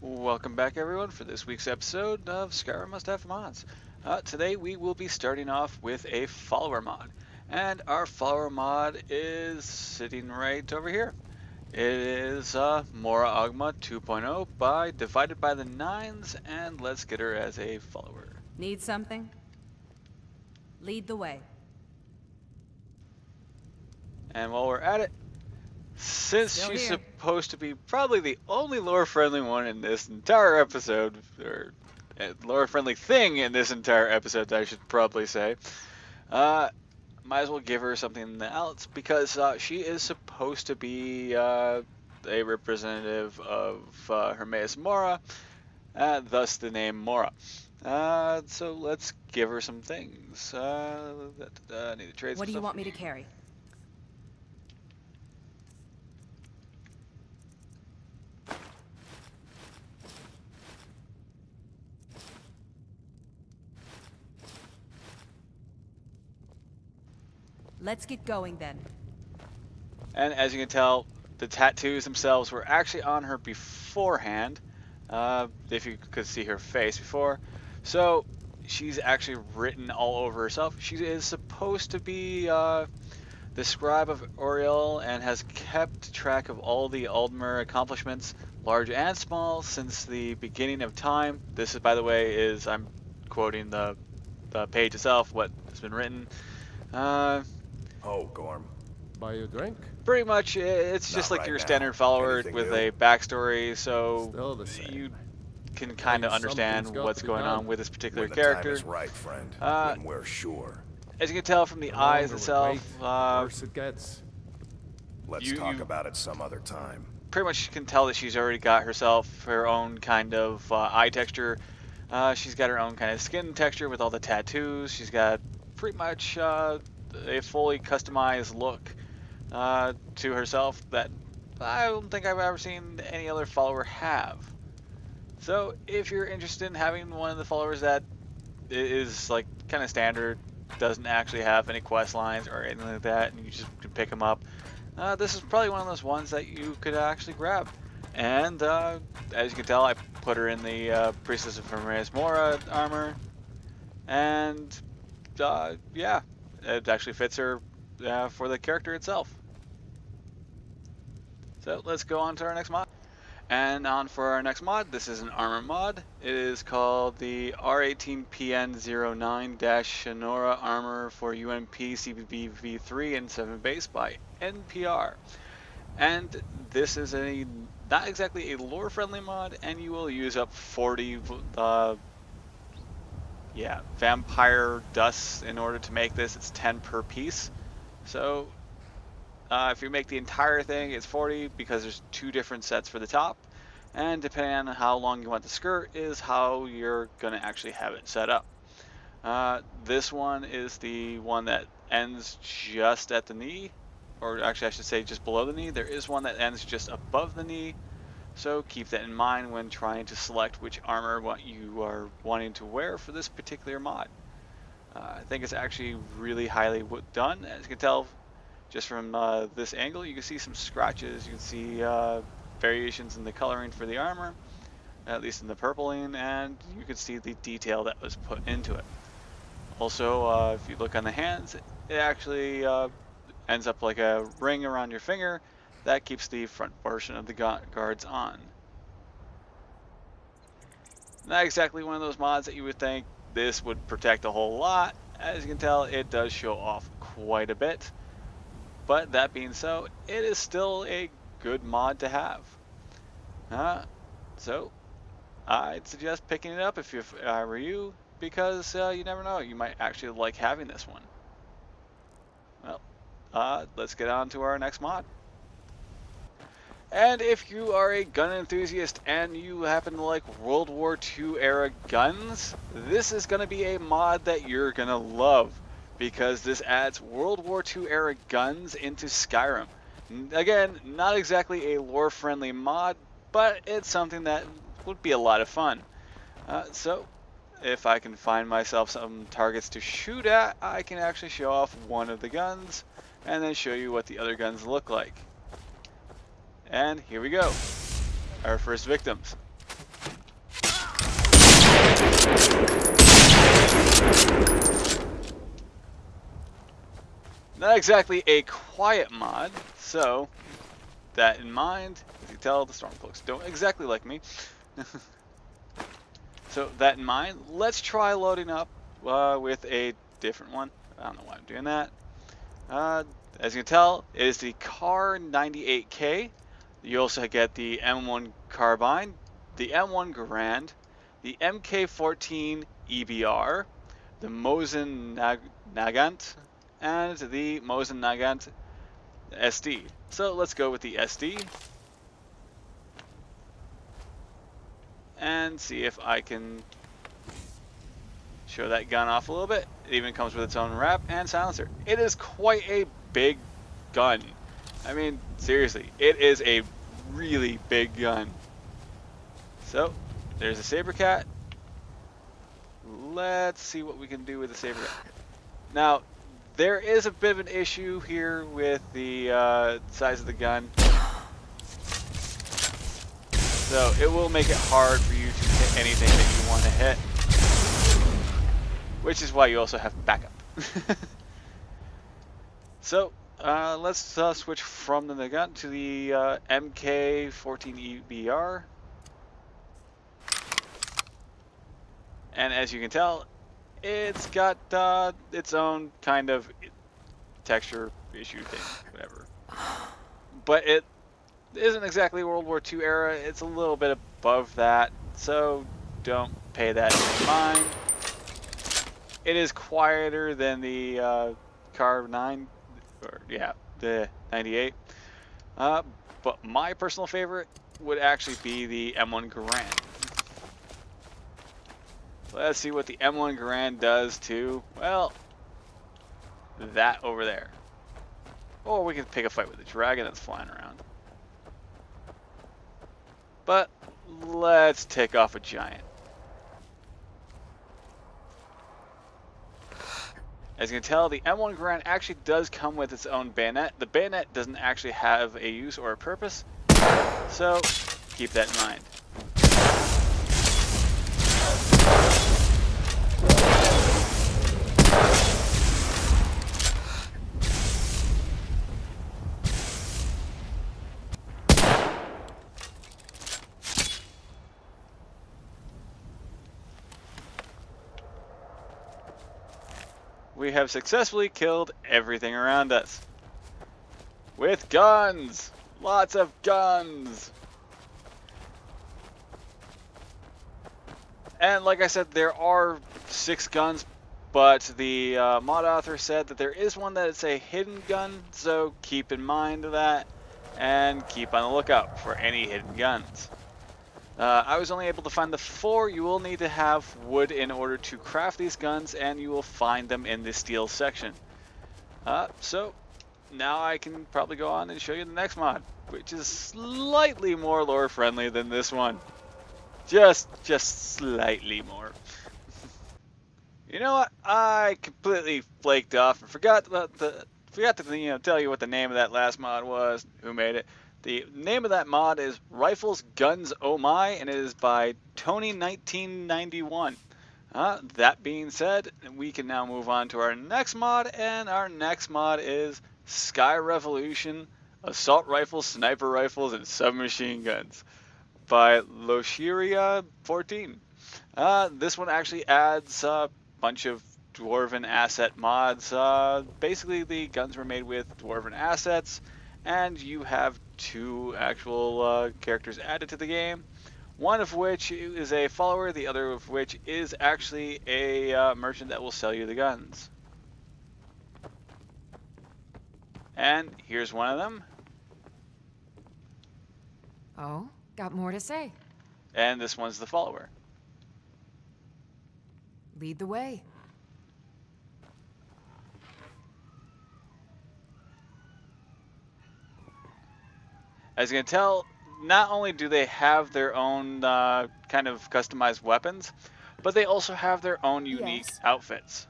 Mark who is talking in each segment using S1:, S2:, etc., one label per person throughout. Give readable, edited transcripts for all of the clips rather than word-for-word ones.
S1: Welcome back everyone for this week's episode of Skyrim Must Have Mods. Today we will be starting off with a follower mod. And our follower mod is sitting right over here. It is Mora Agma 2.0 by Divided by the Nines, and let's get her as a follower.
S2: Need something? Lead the way.
S1: And while we're at it, since
S2: Still
S1: she's
S2: here.
S1: supposed to be probably the only lore-friendly one in this entire episode, or lore-friendly thing in this entire episode, I should probably say, might as well give her something else, because she is supposed to be a representative of Hermaeus Mora, thus the name Mora. So let's give her some things. I need to trade some
S2: What do you
S1: stuff.
S2: want me to carry? Let's get going then.
S1: And as you can tell, the tattoos themselves were actually on her beforehand, if you could see her face before. So she's actually written all over herself. She is supposed to be the scribe of Oriel and has kept track of all the Aldmer accomplishments, large and small, since the beginning of time. This is, by the way, I'm quoting the page itself, what has been written.
S3: Oh, Gorm.
S4: Buy you a drink?
S1: Pretty much, it's
S3: Not
S1: just like
S3: right
S1: your
S3: now.
S1: standard follower
S3: Anything
S1: with
S3: new?
S1: a backstory, so
S4: Still the same.
S1: you can kind of
S4: Hey,
S1: understand
S4: something's got
S1: what's
S4: to be
S1: going
S4: done.
S1: on with this particular
S3: When the time
S1: character.
S3: is right, friend.
S1: Uh,
S3: when we're sure.
S1: As you can tell from the
S4: The
S1: eyes
S4: longer we
S1: itself,
S4: wait, the worse it gets.
S3: Let's
S1: you-
S3: talk about it some other time.
S1: pretty much can tell that she's already got herself her own kind of eye texture. She's got her own kind of skin texture with all the tattoos. She's got pretty much a fully customized look to herself that I don't think I've ever seen any other follower have. So if you're interested in having one of the followers that is like kind of standard, doesn't actually have any quest lines or anything like that, and you just can pick them up, this is probably one of those ones that you could actually grab. And as you can tell, I put her in the Priestess of Hermaeus Mora armor, and yeah, it actually fits her for the character itself. So let's go on to our next mod. And on for our next mod, this is an armor mod. It is called the R18PN09-Sonora Armor for UMP CBB V3 and 7 base by NPR. And this is not exactly a lore friendly mod, and you will use up 40 vampire dusts in order to make this. It's 10 per piece. So if you make the entire thing, it's 40 because there's two different sets for the top, and depending on how long you want the skirt is how you're going to actually have it set up. This one is the one that ends just at the knee, or actually I should say just below the knee. There is one that ends just above the knee, so keep that in mind when trying to select which armor what you are wanting to wear for this particular mod. I think it's actually really highly done. As you can tell, just from this angle, you can see some scratches. You can see variations in the coloring for the armor, at least in the purpling, and you can see the detail that was put into it. Also, if you look on the hands, it actually ends up like a ring around your finger that keeps the front portion of the guards on. Not exactly one of those mods that you would think this would protect a whole lot. As you can tell, it does show off quite a bit. But that being so, it is still a good mod to have. So I'd suggest picking it up if I were you, because you never know, you might actually like having this one. Well, let's get on to our next mod. And if you are a gun enthusiast and you happen to like World War II era guns, this is going to be a mod that you're going to love, because this adds World War II era guns into Skyrim. Again, not exactly a lore friendly mod, but it's something that would be a lot of fun. So if I can find myself some targets to shoot at, I can actually show off one of the guns and then show you what the other guns look like. And here we go, our first victims. Not exactly a quiet mod, so that in mind, as you can tell, the Stormcloaks don't exactly like me. So that in mind, let's try loading up with a different one. I don't know why I'm doing that. As you can tell, it is the Car 98K. You also get the M1 Carbine, the M1 Garand, the MK14 EBR, the Mosin Nagant, and the Mosin Nagant SD. So let's go with the SD and see if I can show that gun off a little bit. It even comes with its own wrap and silencer. It is quite a big gun. I mean, seriously, it is a really big gun. So, there's a Saber Cat. Let's see what we can do with the Saber Cat. Now, there is a bit of an issue here with the size of the gun. So, it will make it hard for you to hit anything that you want to hit. Which is why you also have backup. So, let's switch from the gun to the MK14 EBR. And as you can tell, it's got its own kind of texture issue thing, whatever. But it isn't exactly World War II era, it's a little bit above that, so don't pay that in mind. It is quieter than the Car 9, or yeah, the 98. But my personal favorite would actually be the M1 Garand. Let's see what the M1 Garand does to, well, that over there. Or we can pick a fight with the dragon that's flying around. But let's take off a giant. As you can tell, the M1 Garand actually does come with its own bayonet. The bayonet doesn't actually have a use or a purpose, so keep that in mind. We have successfully killed everything around us. With guns! Lots of guns! And like I said, there are 6 guns, but the mod author said that there is one that is a hidden gun, so keep in mind that, and keep on the lookout for any hidden guns. I was only able to find the 4. You will need to have wood in order to craft these guns, and you will find them in the steel section. So now I can probably go on and show you the next mod, which is slightly more lore friendly than this one. Just slightly more. You know what? I completely flaked off and forgot to tell you what the name of that last mod was, who made it. The name of that mod is Rifles, Guns, Oh My, and it is by Tony1991. That being said, we can now move on to our next mod, and our next mod is Sky Revolution, Assault Rifles, Sniper Rifles, and Submachine Guns by Loshiria14. This one actually adds a bunch of Dwarven asset mods. Basically, the guns were made with Dwarven assets, and you have 2 actual characters added to the game, one of which is a follower, the other of which is actually a merchant that will sell you the guns. And here's one of them.
S2: Oh, got more to say.
S1: And this one's the follower.
S2: Lead the way.
S1: As you can tell, not only do they have their own kind of customized weapons, but they also have their own unique outfits.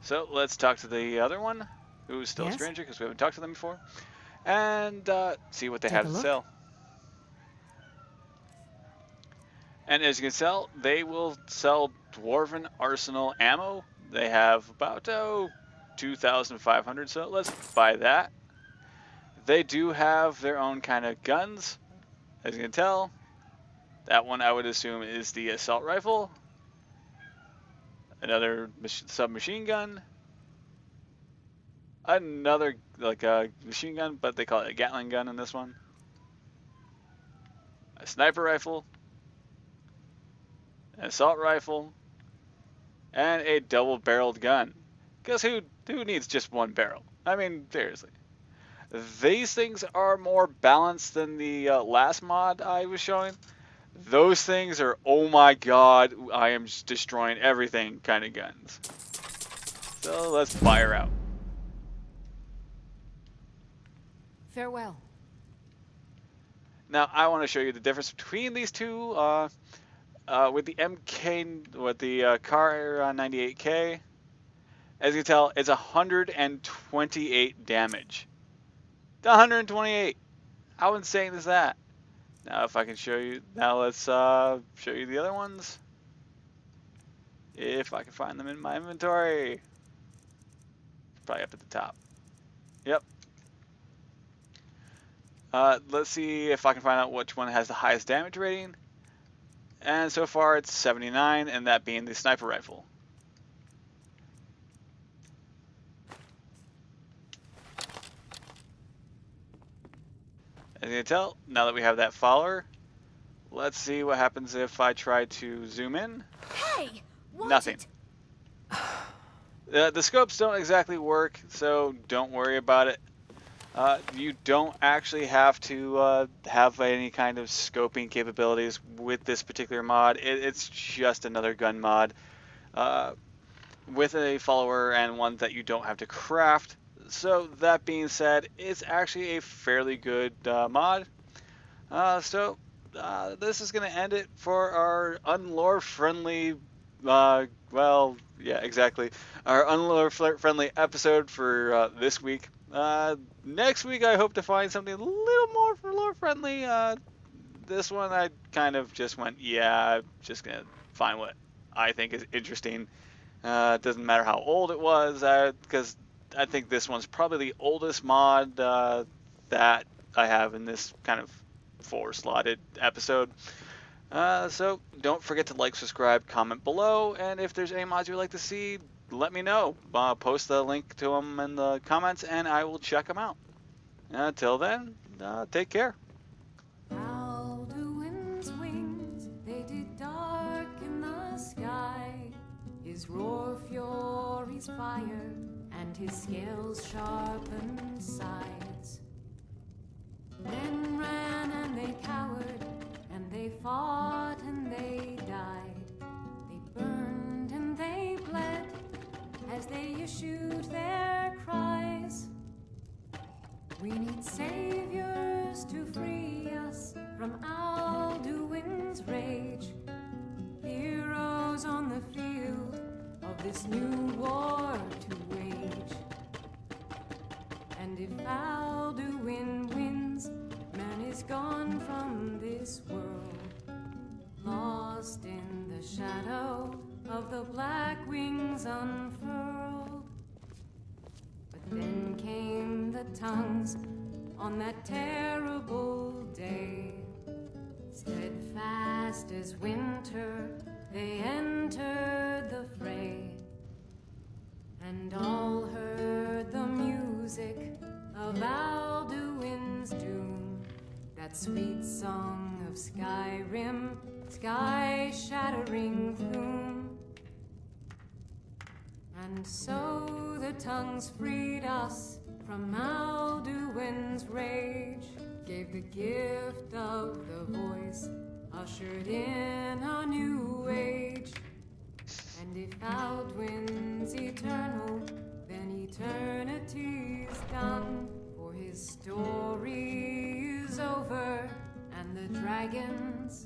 S1: So let's talk to the other one, who's still a stranger because we haven't talked to them before, and see what they have to sell. And as you can tell, they will sell Dwarven Arsenal ammo. They have about 2,500, so let's buy that. They do have their own kind of guns. As you can tell, that one I would assume is the assault rifle. Another submachine gun. Another like a machine gun, but they call it a Gatling gun in this one. A sniper rifle. An assault rifle. And a double-barreled gun. Because who needs just one barrel? I mean, seriously. These things are more balanced than the last mod I was showing. Those things are, oh my god, I am just destroying everything kind of guns. So let's fire out.
S2: Farewell.
S1: Now I want to show you the difference between these two. With the MK, with the Car 98K, as you can tell, it's 128 damage. 128. How insane is that? Now, if I can show you, now let's show you the other ones. If I can find them in my inventory. Probably up at the top. Yep. Let's see if I can find out which one has the highest damage rating. And so far it's 79, and that being the sniper rifle. As you can tell, now that we have that follower, let's see what happens if I try to zoom in.
S2: Hey! Watch
S1: Nothing.
S2: it.
S1: The scopes don't exactly work, so don't worry about it. You don't actually have to have any kind of scoping capabilities with this particular mod. It's just another gun mod with a follower and one that you don't have to craft. So that being said, it's actually a fairly good mod. So this is going to end it for our unlore-friendly, well, yeah, exactly, our unlore-friendly episode for this week. Next week I hope to find something a little more for lore-friendly. This one I kind of just went, yeah, I'm just going to find what I think is interesting. It doesn't matter how old it was, because I think this one's probably the oldest mod that I have in this kind of 4-slotted episode. So don't forget to like, subscribe, comment below, and if there's any mods you'd like to see, let me know. Post the link to them in the comments, and I will check them out. Until then, take care.
S2: Alduin's wings, they did darken the sky. His roar furies fire, and his scales sharpened sides. Men ran and they cowered, and they fought and they died. They burned and they bled as they issued their cries. We need saviors to free us from Alduin's rage. Heroes on the field of this new war to wage. And if Alduin wins, man is gone from this world, lost in the shadow of the black wings unfurled. But then came the tongues on that terrible day. Steadfast as winter, they entered the fray, and all heard the music of Alduin's doom, that sweet song of Skyrim, sky-shattering gloom. And so the tongues freed us from Alduin's rage, gave the gift of the voice, ushered in a new age. And if Alduin's eternal, then eternity's done, for his story is over, and the dragons